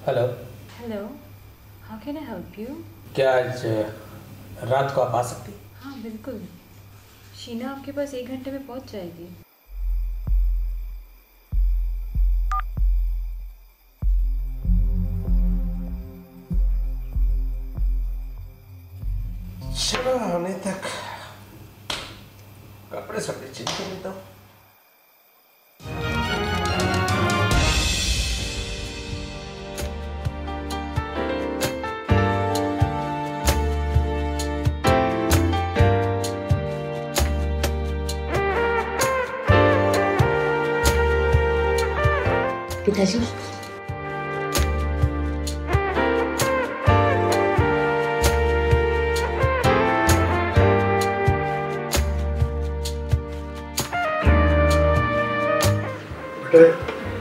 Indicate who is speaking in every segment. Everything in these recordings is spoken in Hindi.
Speaker 1: Hello.
Speaker 2: Hello, how can I help you?
Speaker 1: क्या आज रात को आप आ सकती?
Speaker 2: हाँ बिल्कुल, शीना आपके पास 1 घंटे में पहुंच जाएगी।
Speaker 1: चलो आने तक कपड़े सब चेंज कर लेता हूँ।
Speaker 3: पिताजी,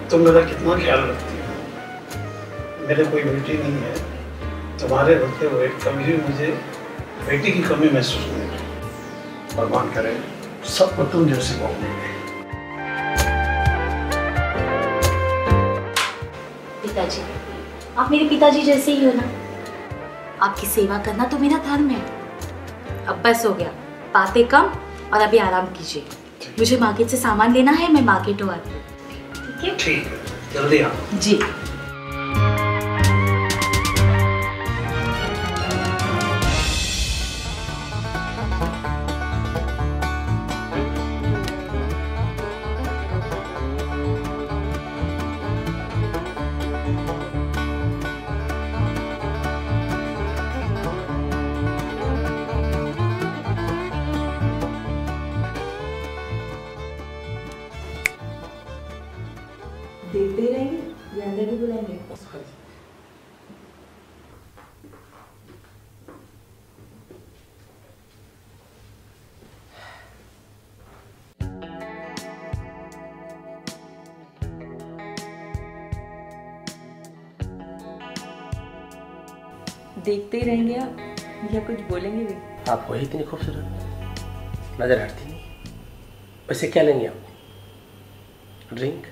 Speaker 4: तुम मेरा कितना ख्याल रखती हो। मेरे कोई बेटी नहीं है, तुम्हारे होते हुए कभी भी मुझे बेटी की कमी महसूस नहीं हुई। भगवान करे सबको तुम जैसे बहू मिले।
Speaker 3: पिताजी, आप मेरे पिताजी जैसे ही हो ना। आपकी सेवा करना तो मेरा धर्म है। अब बस हो गया, बातें कम और अभी आराम कीजिए। मुझे मार्केट से सामान लेना है, मैं मार्केट हो आती हूँ। ठीक है?
Speaker 4: ठीक है, जल्दी आओ।
Speaker 3: जी।
Speaker 2: देखते ही रहेंगे या अंदर भी बुलाएंगे? देखते ही रहेंगे आप या कुछ बोलेंगे भी?
Speaker 1: आप वही इतनी खूबसूरत नजर हटती नहीं। वैसे क्या लेंगे आप? ड्रिंक?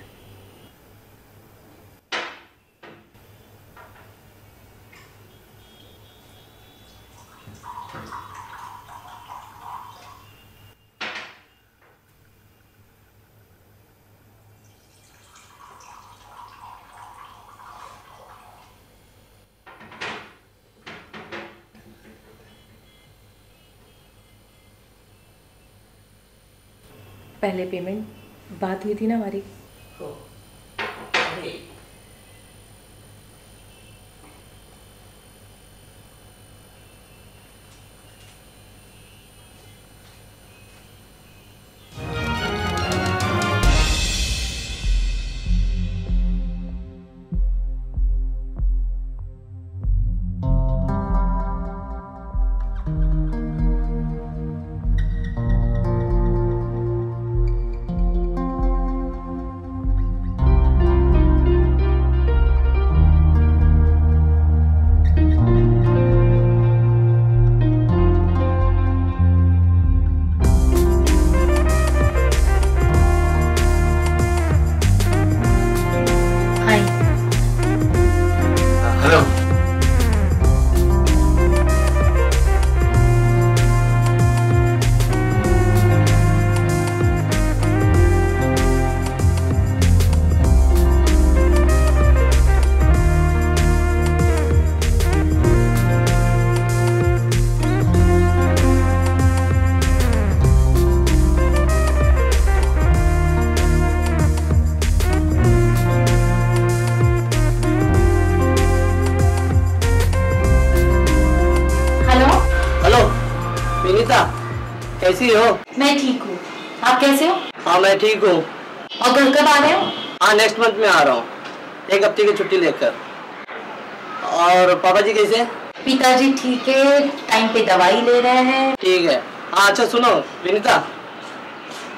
Speaker 2: पहले पेमेंट बात हुई थी ना हमारी।
Speaker 1: कैसी हो?
Speaker 3: मैं ठीक हूँ, आप कैसे हो?
Speaker 1: हाँ मैं ठीक हूँ।
Speaker 3: और घर कब आ रहे हो?
Speaker 1: हाँ नेक्स्ट मंथ में आ रहा हूँ, 1 हफ्ते की छुट्टी लेकर। और पापा जी कैसे?
Speaker 3: पिताजी ठीक है, टाइम पे दवाई ले रहे हैं।
Speaker 1: ठीक है। हाँ अच्छा सुनो विनीता,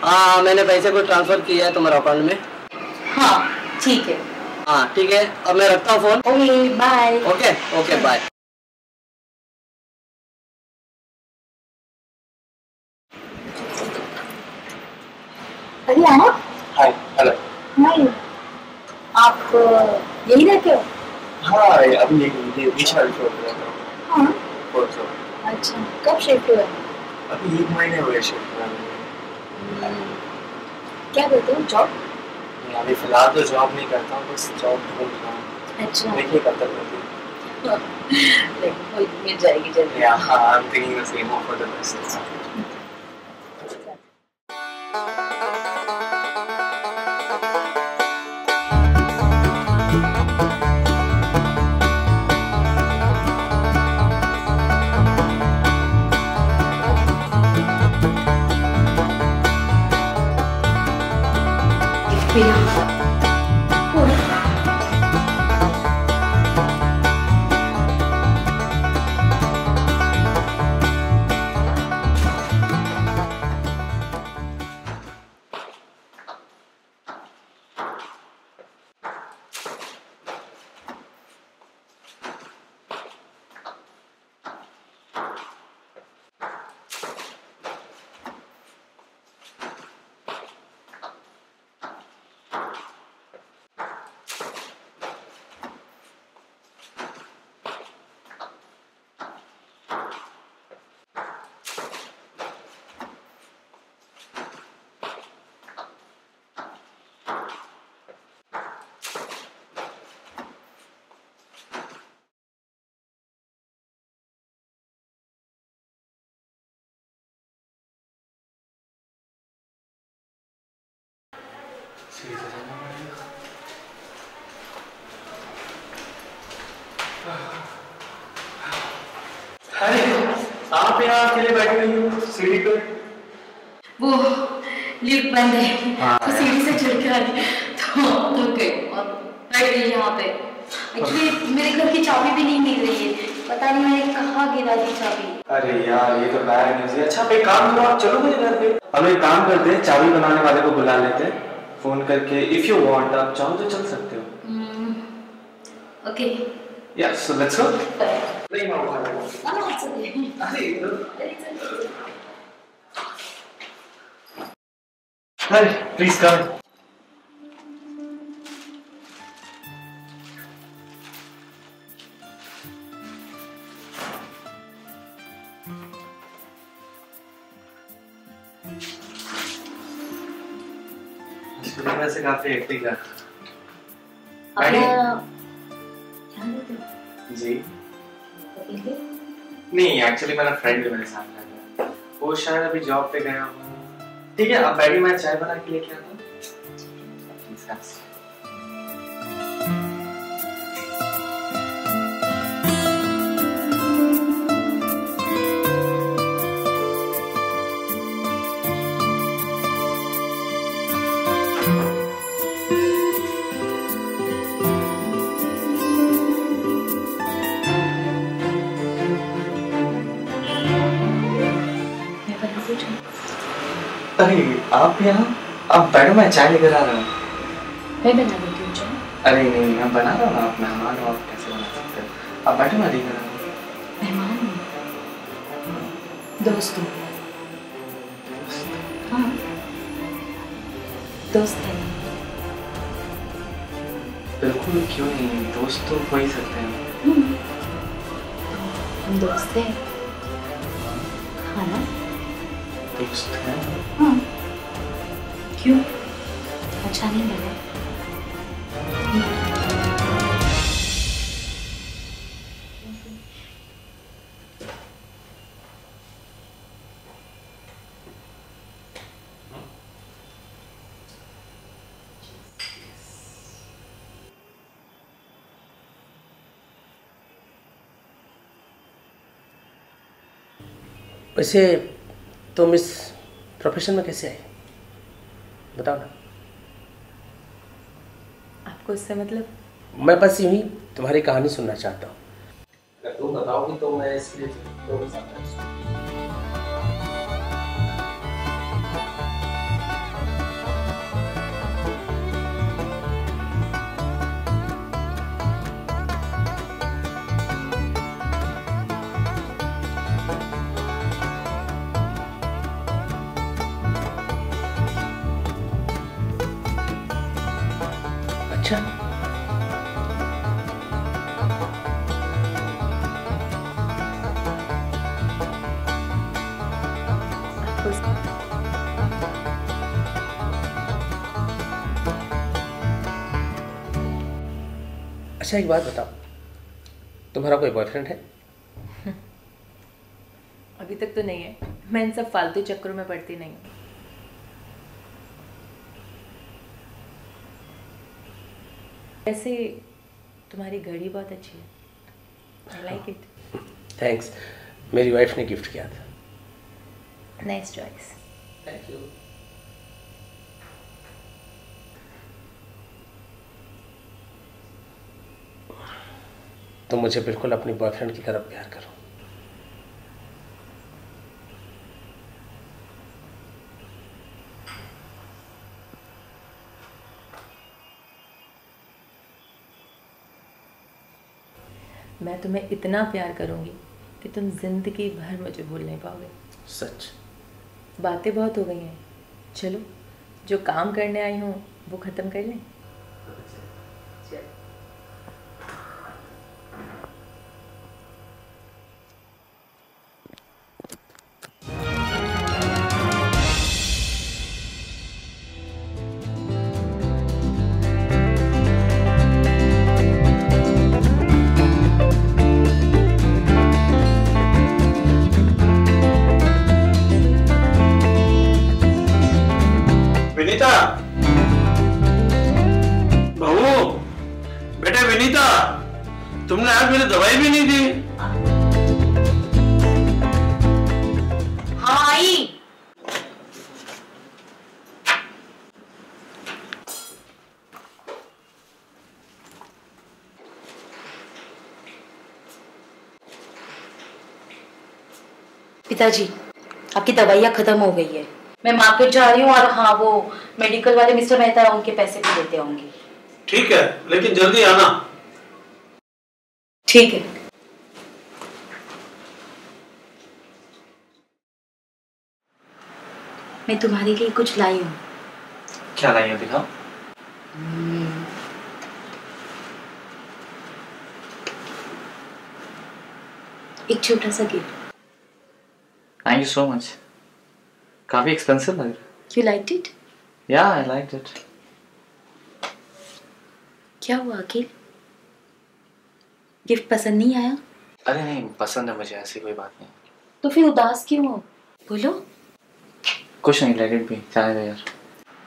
Speaker 1: हाँ मैंने पैसे को ट्रांसफर किया है तुम्हारे अकाउंट में।
Speaker 3: हाँ ठीक है।
Speaker 1: हाँ ठीक है, अब मैं रखता हूँ phone.
Speaker 3: Okay bye.
Speaker 1: Okay okay bye.
Speaker 3: अरे आना।
Speaker 1: Hi hello.
Speaker 3: नहीं, आप यही रहते हो?
Speaker 5: हाँ अभी ये बीच वाली शॉप पे रहता हूँ।
Speaker 3: हाँ
Speaker 5: परसों।
Speaker 3: अच्छा, कब शिफ्ट हुआ?
Speaker 5: अभी 1 महीने हुए शिफ्ट हुए।
Speaker 3: क्या करते हो, जॉब?
Speaker 5: अभी फिलहाल तो जॉब नहीं करता हूँ, बस जॉब ढूंढ रहा हूँ।
Speaker 3: अच्छा
Speaker 5: देखिए कब तक मिलती है।
Speaker 3: मिल जाएगी जल्दी।
Speaker 5: हाँ I am thinking the same of the best. अरे आप यहाँ अकेले बैठे हुई हो सीढ़ी पे?
Speaker 3: वो लिफ्ट बंद है
Speaker 5: हाँ,
Speaker 3: तो सीढ़ी से चढ़ के आई तो गई और बैठ गई यहाँ पे। एक्चुअली मेरे घर की चाबी भी नहीं मिल रही है, पता नहीं मैंने कहाँ गिरा दी चाबी।
Speaker 5: अरे यार ये तो बैड न्यूज़ है। अच्छा आप एक काम करो, आप चलो मेरे घर पे, हम एक काम करते हैं, चाबी बनाने वाले को बुला लेते हैं फोन करके। इफ यू वांट आप चाहो तो चल सकते हो।
Speaker 3: ओके
Speaker 5: या सो लेट्स गो। नहीं मैं उठा लूंगा। अरे हाय प्लीज कम। वैसे काफी हेक्टिक है जी। नहीं एक्चुअली मेरा फ्रेंड भी मेरे साथ रहता है, वो शायद अभी जॉब पे गया हूँ। ठीक है अब बैठी, मैं चाय बना के लेके आता हूँ। अरे आप यहाँ, आप बैठो मैं चाय लेकर आ रहा हूँ।
Speaker 3: मैं बना देती हूँ चाय।
Speaker 5: अरे नहीं मैं बना रहा हूँ, आप मेहमान हो, आप कैसे बना सकते हो? आप बैठो मैं लेकर आ रहा हूँ।
Speaker 3: मेहमान हूँ, दोस्त हूँ। हाँ दोस्त है।
Speaker 5: बिल्कुल क्यों नहीं, दोस्त तो हो ही सकते हैं।
Speaker 3: हम दोस्त हैं। हाँ ना?
Speaker 5: दोस्त हैं?
Speaker 3: हाँ क्यों, अच्छा नहीं लगा?
Speaker 1: वैसे तुम इस प्रोफेशन में कैसे आए, बताओ ना।
Speaker 2: आपको इससे मतलब?
Speaker 1: मैं बस यूं ही तुम्हारी कहानी सुनना चाहता हूँ। अगर तुम बताओगी तो मैं इसलिए तो अच्छा अच्छा एक बात बताओ, तुम्हारा कोई बॉयफ्रेंड है?
Speaker 2: अभी तक तो नहीं है, मैं इन सब फालतू चक्करों में पड़ती नहीं हूँ। वैसे तुम्हारी घड़ी बहुत अच्छी है, आई लाइक इट।
Speaker 1: थैंक्स, मेरी वाइफ ने गिफ्ट किया था।
Speaker 2: Nice choice.
Speaker 1: Thank you. तुम मुझे बिल्कुल अपनी बॉयफ्रेंड की तरह प्यार करो।
Speaker 2: मैं तुम्हें इतना प्यार करूंगी कि तुम जिंदगी भर मुझे भूल नहीं पाओगे।
Speaker 1: सच?
Speaker 2: बातें बहुत हो गई हैं, चलो जो काम करने आई हूँ वो खत्म कर लें।
Speaker 4: विनीता, बहू, बेटे विनीता, तुमने आज मेरी दवाई भी नहीं दी।
Speaker 3: हाँ आई। पिताजी, आपकी दवाइयाँ खत्म हो गई है, मैं मार्केट जा रही हूँ और हाँ वो मेडिकल वाले मिस्टर मेहता है, उनके पैसे भी देते होंगे।
Speaker 4: ठीक है, लेकिन जल्दी आना।
Speaker 3: ठीक है। मैं तुम्हारे लिए कुछ लाई हूँ।
Speaker 5: क्या लाई हो, दिखाओ।
Speaker 3: एक छोटा सा gift.
Speaker 5: Thank you so much. काफी एक्सपेंसिव लग रहा है।
Speaker 3: You liked it?
Speaker 5: या आई लाइक इट।
Speaker 3: क्या हुआ अखिल? गिफ्ट पसंद नहीं आया?
Speaker 5: अरे नहीं, पसंद है मुझे, ऐसी कोई बात नहीं।
Speaker 3: तो फिर उदास क्यों हो? बोलो।
Speaker 5: कुछ नहीं, लेट इट बी, जाने दो यार।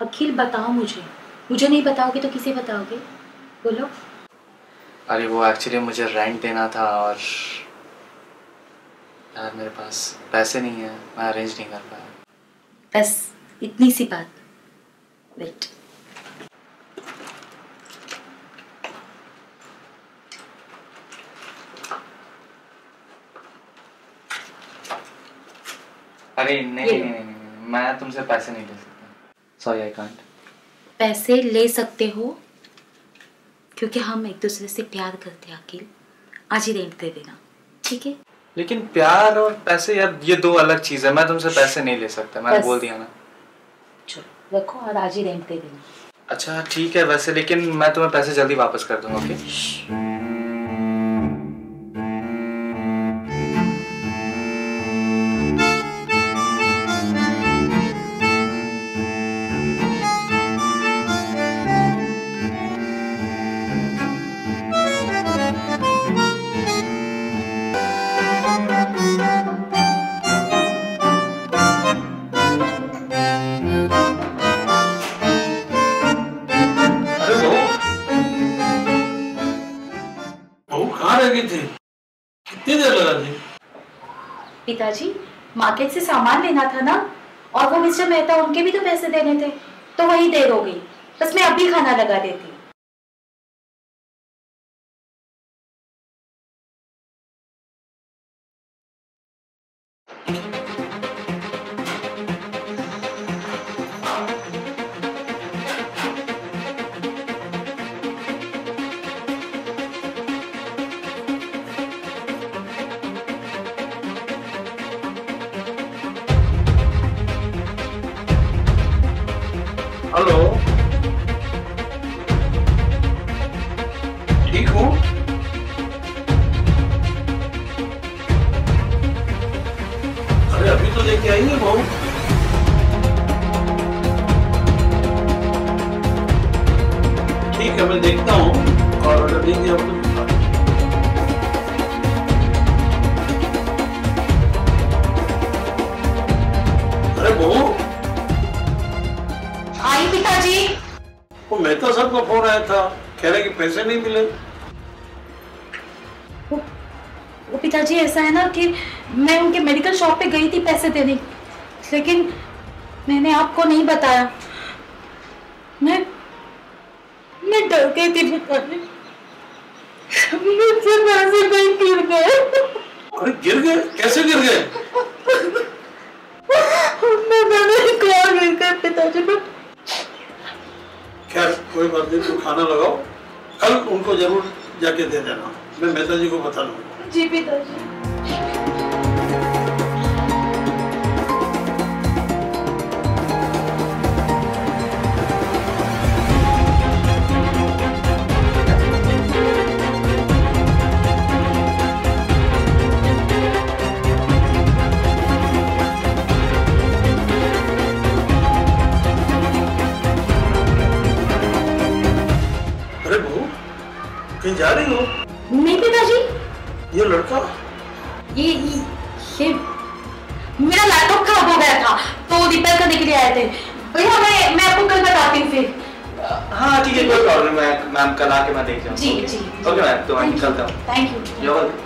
Speaker 3: अखिल बताओ मुझे नहीं बताओगे तो किसे बताओगे? बोलो।
Speaker 5: अरे वो एक्चुअली मुझे रेंट देना था और यार मेरे पास पैसे नहीं है, मैं अरेंज नहीं कर पाया।
Speaker 3: बस इतनी सी बात। वेट।
Speaker 5: अरे नहीं, मैं तुमसे पैसे नहीं ले सकता, सॉरी आई कांट।
Speaker 3: पैसे ले सकते हो क्योंकि हम एक दूसरे से प्यार करते हैं अखिल। आज ही रेंट दे देना, ठीक है?
Speaker 5: लेकिन प्यार और पैसे यार ये दो अलग चीज है, मैं तुमसे पैसे नहीं ले सकता, मैंने बोल दिया ना।
Speaker 3: चलो रखो और आज ही रेंट दे देना।
Speaker 5: अच्छा ठीक है वैसे, लेकिन मैं तुम्हें पैसे जल्दी वापस कर दूंगा, ओके?
Speaker 4: कितनी देर लगा दी?
Speaker 3: पिताजी, मार्केट से सामान लेना था ना, और वो मिस्टर मेहता, उनके भी तो पैसे देने थे, तो वही देर हो गई। बस मैं अभी खाना लगा देती।
Speaker 4: हेलो, ठीक हूँ। अरे अभी तो लेके आई है बहू। ठीक है, मैं देखता हूँ और कटेंगे अब तो। अरे बहू,
Speaker 3: आई पिताजी।
Speaker 4: वो मेहता साहब का फोन आया था, कह रहे कि पैसे नहीं मिले।
Speaker 3: वो पिताजी ऐसा है ना कि मैं उनके मेडिकल शॉप पे गई थी पैसे देने, लेकिन मैंने आपको नहीं बताया। मैं डर गई थी पिताजी, मुझसे पैसे कहीं गिर गए।
Speaker 4: अरे गिर गए? कैसे गिर गए?
Speaker 3: मैं नहीं कहा गिर गए पिताजी।
Speaker 4: खैर कोई बात नहीं, तुम खाना लगाओ, कल उनको जरूर जाके दे देना, मैं मेहता जी को बता लूंगा।
Speaker 3: जी पिताजी।
Speaker 4: अरे बहू, कहीं जा रही हो?
Speaker 3: नहीं पिताजी,
Speaker 4: ये लड़का?
Speaker 3: ये मेरा लैपटॉप खराब हो गया था तो रिपेयर करने के लिए आए थे भैया। मैं आपको कल बताती हूँ फिर।
Speaker 5: हाँ ठीक है, कोई प्रॉब्लम है मैम, कल आके मैं देख जाऊँ।
Speaker 3: जी जी।
Speaker 5: ओके मैम, तो मैं निकलता हूँ।
Speaker 3: Thank you.
Speaker 5: You're welcome।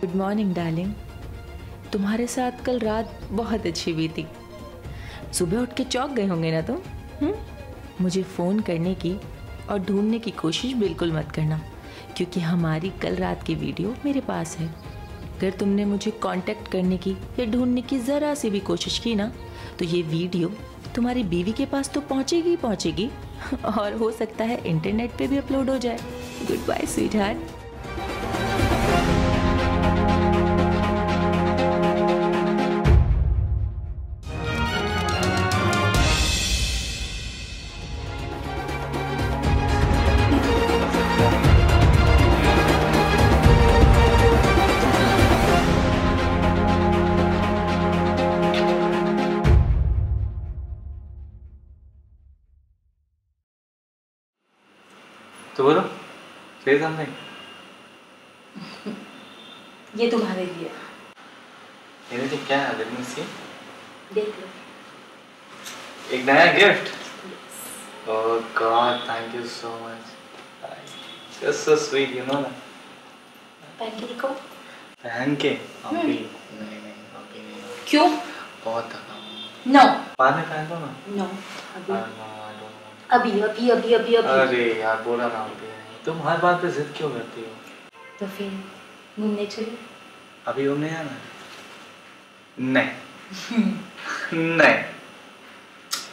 Speaker 2: Good morning darling. तुम्हारे साथ कल रात बहुत अच्छी बीती। सुबह उठ के चौंक गए होंगे ना तुम? मुझे फ़ोन करने की और ढूंढने की कोशिश बिल्कुल मत करना, क्योंकि हमारी कल रात की वीडियो मेरे पास है। अगर तुमने मुझे कांटेक्ट करने की या ढूंढने की ज़रा सी भी कोशिश की ना, तो ये वीडियो तुम्हारी बीवी के पास तो पहुंचेगी ही पहुंचेगी, और हो सकता है इंटरनेट पे भी अपलोड हो जाए। Good bye sweet heart.
Speaker 5: तो बोलो, सही समझे?
Speaker 3: ये तुम्हारे लिए।
Speaker 5: मेरे लिए क्या है? लेट मी सी।
Speaker 3: देख लो।
Speaker 5: एक नया gift. Oh God, thank you so much. You're so sweet, you know that.
Speaker 3: पहन के दिखाओ।
Speaker 5: पहन के? अभी नहीं, अभी नहीं।
Speaker 3: क्यों?
Speaker 5: बहुत थका हूँ।
Speaker 3: नो।
Speaker 5: बाद में पहन लो ना।
Speaker 3: नो। अभी।
Speaker 5: अभी
Speaker 3: अभी अभी अभी अभी।
Speaker 5: अरे यार, बोला ना अभी नहीं। तुम हर बात पे जिद क्यों करती हो?
Speaker 3: तो फिर घूमने चले?
Speaker 5: अभी घूमने जाना? नहीं। नहीं,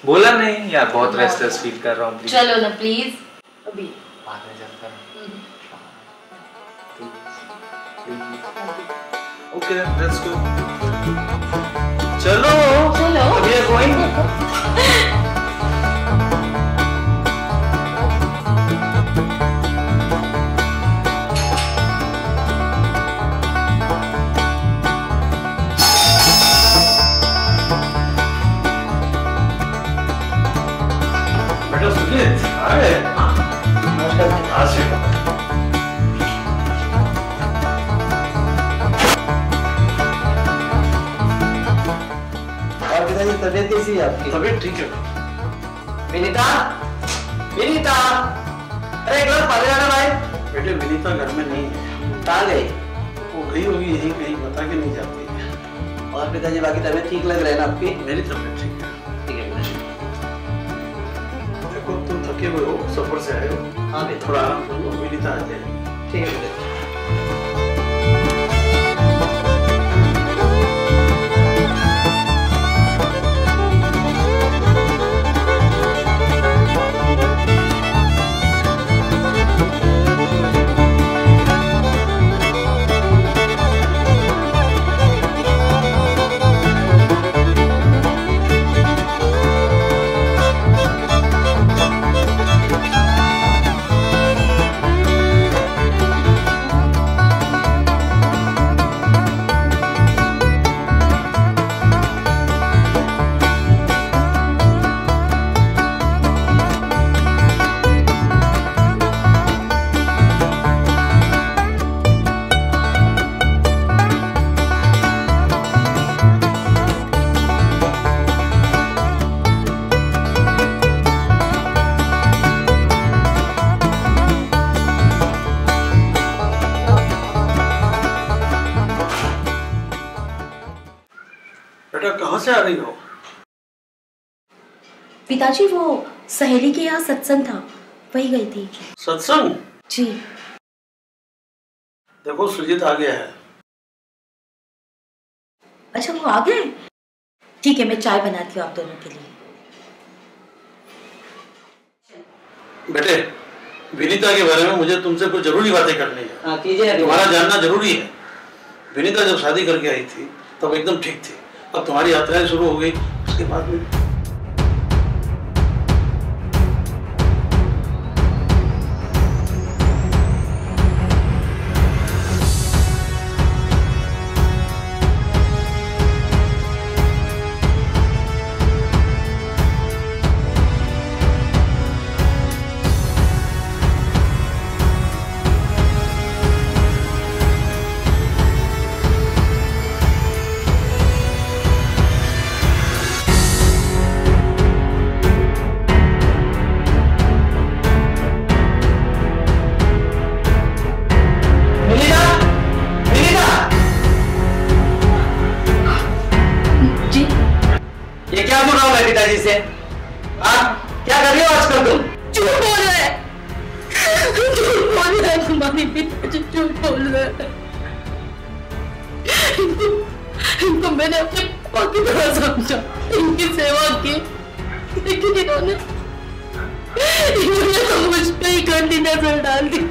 Speaker 5: बोला नहीं यार, बहुत रेस्टलेस फील कर रहा हूँ।
Speaker 3: चलो ना प्लीज। अभी
Speaker 5: बाद में चलता है। Okay, let's go. चलो
Speaker 3: चलो।
Speaker 5: अभी गोइंग।
Speaker 1: तबीयत कैसी है आपकी?
Speaker 4: तबीयत ठीक है।
Speaker 1: विनीता, विनीता, अरे एक बार पाले जाना भाई।
Speaker 4: बेटे विनीता घर में नहीं है।
Speaker 1: कहाँ गई?
Speaker 4: वो गई होगी यहीं कहीं, बता के नहीं जाती है।
Speaker 1: और पिताजी बाकी तबीयत ठीक लग रहा है ना आपकी?
Speaker 4: मेरी तबीयत ठीक है।
Speaker 1: ठीक है पिताजी।
Speaker 4: देखो तुम थके हुए हो, सफर से आए हो।
Speaker 1: हाँ बेटा।
Speaker 4: थोड़ा आराम करो, विनीता आ जाएगी।
Speaker 1: ठीक है पिताजी।
Speaker 4: कहाँ से आ रही हो?
Speaker 3: पिताजी वो सहेली के यहाँ सत्संग था, वही गई थी।
Speaker 4: सत्संग?
Speaker 3: जी।
Speaker 4: देखो सुजीत आ गया है।
Speaker 3: अच्छा वो आ गए? ठीक है, मैं चाय बनाती हूँ आप दोनों के लिए।
Speaker 4: बेटे विनीता के बारे में मुझे तुमसे कुछ जरूरी बातें करनी है।
Speaker 1: हाँ कीजिए।
Speaker 4: तुम्हारा जानना जरूरी है। विनीता जब शादी करके आई थी तब एकदम ठीक थी। अब तुम्हारी यात्राएं शुरू हो गई, उसके बाद में
Speaker 6: मेरी से? हाँ, क्या कर रही हो आजकल तुम?
Speaker 2: झूठ बोल रहा है, झूठ बोल रहा है, तुम्हारे पिताजी झूठ बोल रहा है। इनको मैंने अपने पापा की तरह समझा, इनकी सेवा की, लेकिन इन्होंने तो मुझ पे ही गंदी नजर डाल दी।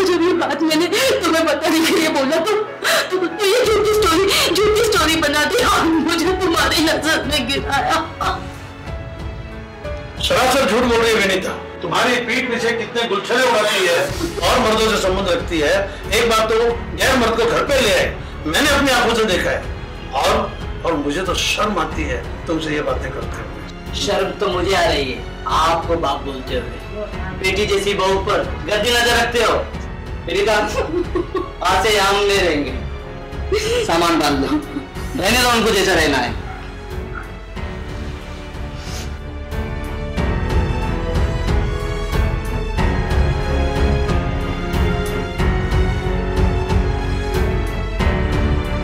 Speaker 2: जब ये बात मैंने तुम्हें बताने के लिए बोला तो ये झूठी स्टोरी बना दी और मुझे तुम्हारी नजर में गिराया।
Speaker 4: सरासर झूठ बोल रही है विनीता। तुम्हारी पीठ पीछे कितने गुलछले उड़ाती है और मर्दों से संबंध रखती है। एक बार तो गैर मर्द को घर पे ले आए, मैंने अपनी आंखों से देखा है। और मुझे तो शर्म आती है तुमसे ये बातें करते हुए।
Speaker 6: शर्म तो मुझे आ रही है आपको बाप बोलते हुए। बेटी जैसी बहू पर गंदी नजर रखते हो। विनीता, आज से यहाँ हम नहीं रहेंगे, सामान बांध लो, रहने दो उनको जैसा रहना है।